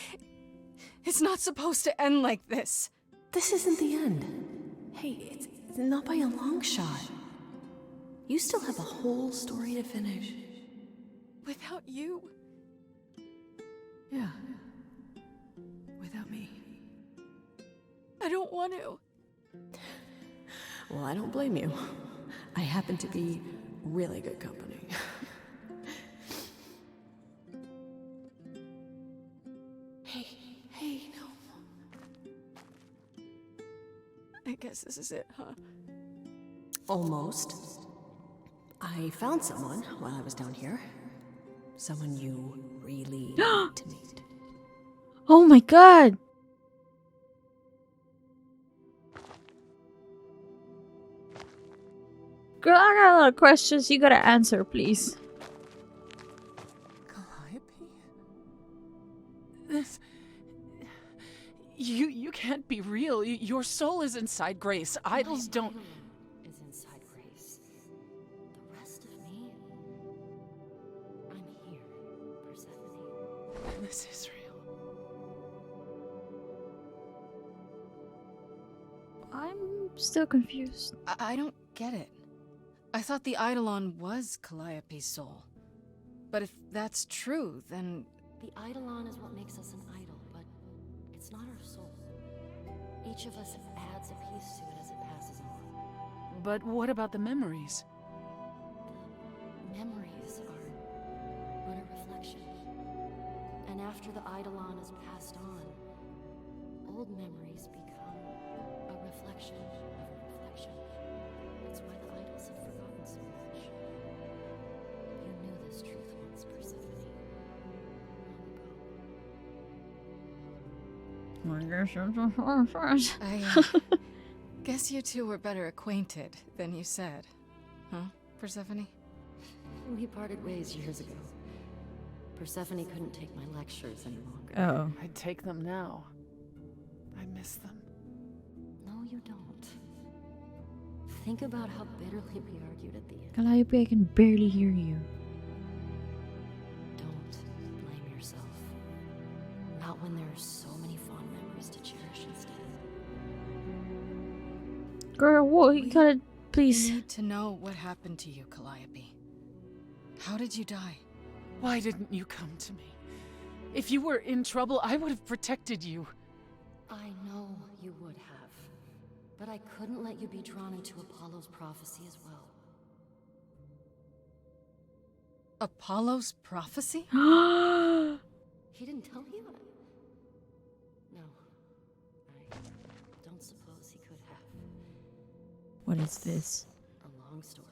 It's not supposed to end like this. This isn't the end. Hey, it's not by a long shot. You still have a whole story to finish. Without you. Yeah. Without me. I don't want to. Well, I don't blame you. I happen to be really good company. Hey, no. I guess this is it, huh? Almost. I found someone while I was down here. Someone you really need to meet. Oh my god! Girl, I got a lot of questions. You gotta answer, please. Calliope? This... You can't be real. Your soul is inside Grace. Idols don't... Is inside Grace. The rest of me? I'm here, Persephone. This is real. I'm still confused. I don't get it. I thought the Eidolon was Calliope's soul. But if that's true, then... The Eidolon is what makes us an idol, but it's not our soul. Each of us adds a piece to it as it passes on. But what about the memories? The memories are but a reflection. And after the Eidolon is passed on, old memories become a reflection of a reflection. That's why the idols have forgotten so much. You knew this truth once, Persephone. Long ago. I guess you two were better acquainted than you said. Huh, Persephone? We parted ways years ago. Persephone couldn't take my lectures any longer. Oh. I'd take them now. I miss them. No, you don't. Think about how bitterly we argued at the end. Calliope, I can barely hear you. Don't blame yourself. Not when there are so many fond memories to cherish instead. Girl, what? You gotta... We Please. need to know what happened to you, Calliope. How did you die? Why didn't you come to me? If you were in trouble, I would have protected you. I know you would have. But I couldn't let you be drawn into Apollo's prophecy as well. Apollo's prophecy? He didn't tell you? No. I don't suppose he could have. What is this? A long story.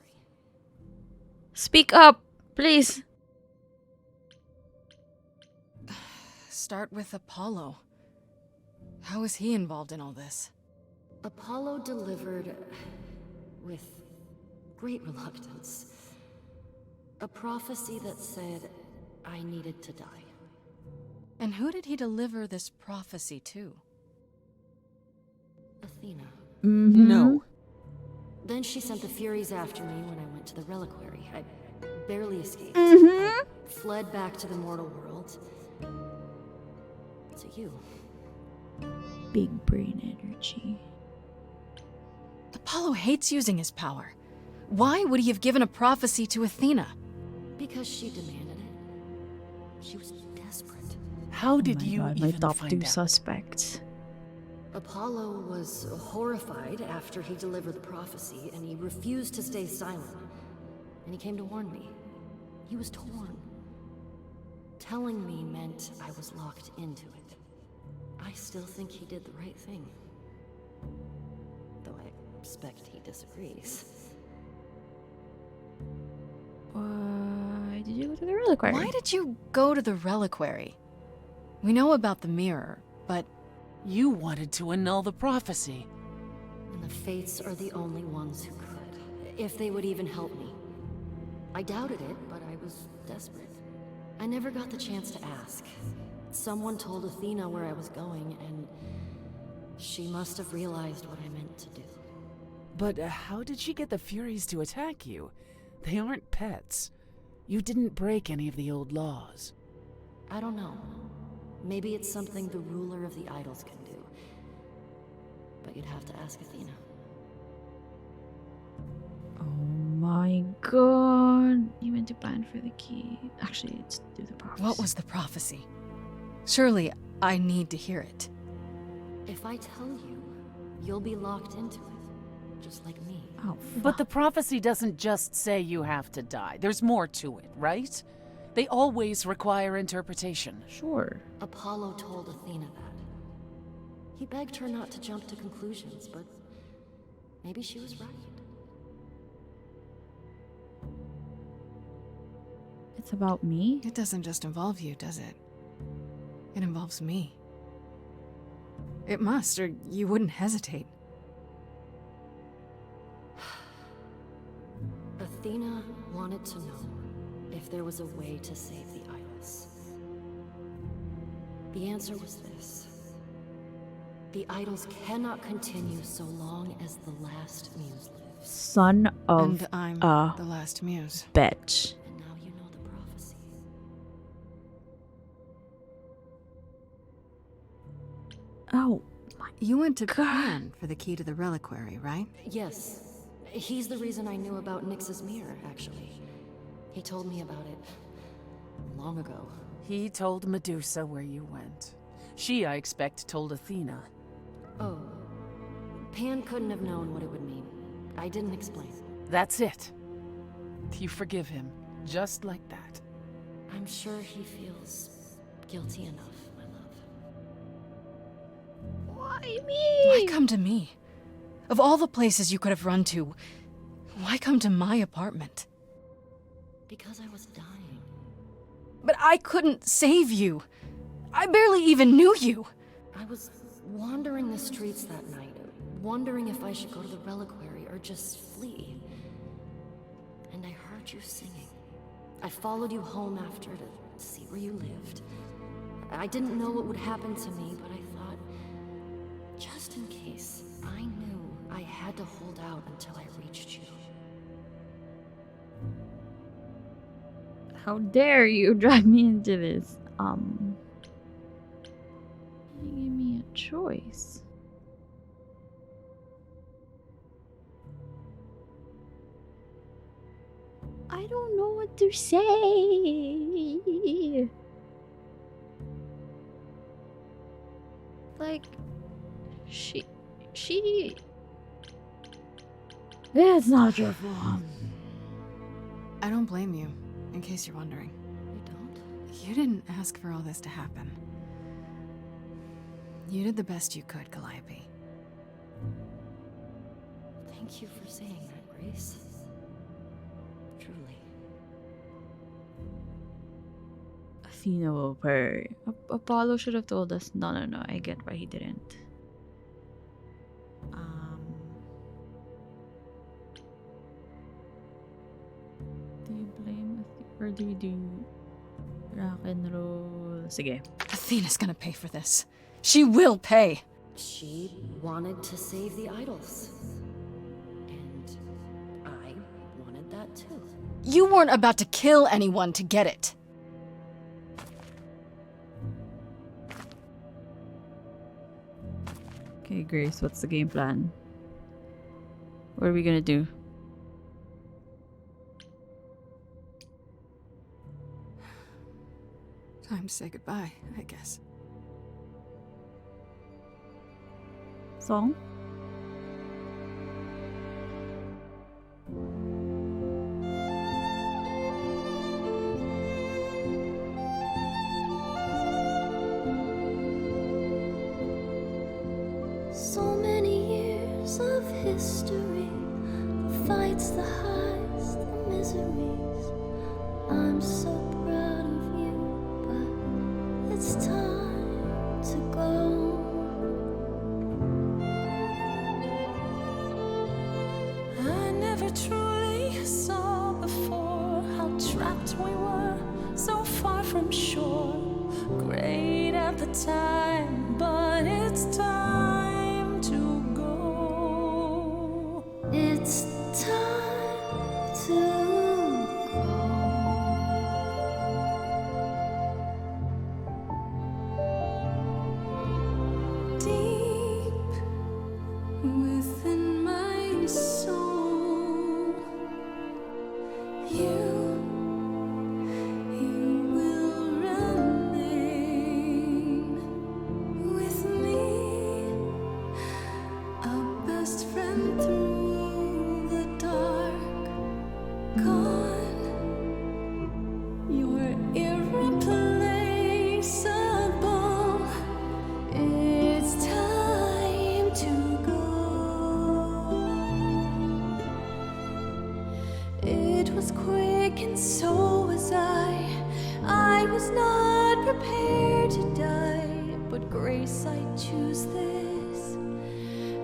Speak up, please. start with Apollo. How is he involved in all this? Apollo delivered, with great reluctance, a prophecy that said I needed to die. And who did he deliver this prophecy to? Athena. No. Then she sent the Furies after me when I went to the reliquary. I barely escaped. Mm-hmm. I fled back to the mortal world. To you. Big brain energy. Apollo hates using his power. Why would he have given a prophecy to Athena? Because she demanded it. She was desperate. How Oh did my you God, my even top find 2 out? suspects. Apollo was horrified after he delivered the prophecy, and he refused to stay silent. And he came to warn me. He was torn. Telling me meant I was locked into it. I still think he did the right thing. Though I expect he disagrees. Why did you go to the reliquary? Why did you go to the reliquary? We know about the mirror, but You wanted to annul the prophecy. And the Fates are the only ones who could. If they would even help me. I doubted it, but I was desperate. I never got the chance to ask. Someone told Athena where I was going, and she must have realized what I meant to do. But how did she get the Furies to attack you? They aren't pets. You didn't break any of the old laws. I don't know. Maybe it's something the ruler of the idols can do. But you'd have to ask Athena. Oh my god. You went to plan for the key. Actually, it's do the prophecy. what was the prophecy? Surely I need to hear it. If I tell you, you'll be locked into it. Just like me. Oh, But the prophecy doesn't just say you have to die. There's more to it, right? They always require interpretation. sure. Apollo told Athena that. He begged her not to jump to conclusions, but maybe she was right. It's about me. It doesn't just involve you, does it? It involves me. It must, or you wouldn't hesitate. Athena wanted to know if there was a way to save the idols. The answer was this. The idols cannot continue so long as the last muse lives. Son of And I'm a the last muse. bitch. And now you know the prophecy. Oh, You went to God. Pan for the key to the reliquary, right? Yes. He's the reason I knew about Nyx's mirror, actually. He told me about it long ago. He told Medusa where you went. She, I expect, told Athena. Oh. Pan couldn't have known what it would mean. I didn't explain. That's it. You forgive him, just like that. I'm sure he feels guilty enough, my love. why Why me? come to me? Of all the places you could have run to, why come to my apartment? Because I was dying. But I couldn't save you. I barely even knew you. I was wandering the streets that night, wondering if I should go to the reliquary or just flee. And I heard you singing. I followed you home after to see where you lived. I didn't know what would happen to me, but I thought, just in case, I knew I had to hold out until I reached you. How dare you drag me into this? You give me a choice. I don't know what to say. Like, she. It's not your fault. I don't blame you, in case you're wondering. You don't? You didn't ask for all this to happen. You did the best you could, Calliope. Thank you for saying that, Grace. Truly. Athena will pay. Apollo should have told us. No, no, no. I get why he didn't. Do you blame Athena? Or do we do rock and roll? Sige. Athena's gonna pay for this. She will pay. She wanted to save the idols. And I wanted that too. You weren't about to kill anyone to get it. Okay, Grace, what's the game plan? What are we gonna do? Time to say goodbye, I guess. Song? So many years of history, the fights, the highs, the miseries. I'm so proud of you, but it's time to go. I never truly saw before how trapped we were, so far from shore. Great at the time, but it's time to go. It's time to go. Deep within my soul, you will remain with me, a best friend through the dark. Gone, you're irreplaceable. It's time to go. It was quick and so was I. I was not prepared to die, but Grace, I choose this,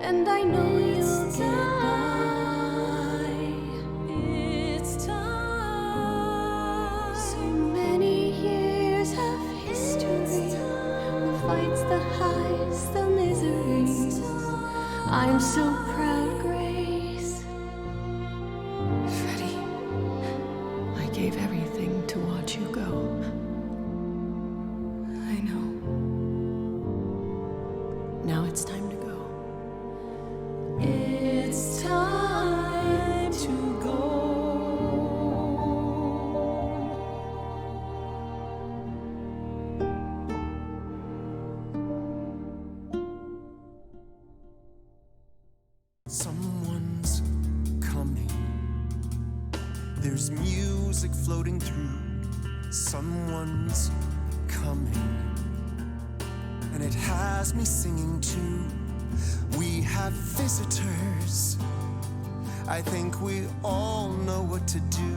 and I know you'll get by. It's time. So many years of history, the fights, the highs, the miseries. I'm so proud, Grace. Freddie, I gave everything to watch you go. I know. Now it's time to go. It's time to go. Someone's coming. There's music floating through. Someone's coming. And it has me singing too. We have visitors. I think we all know what to do.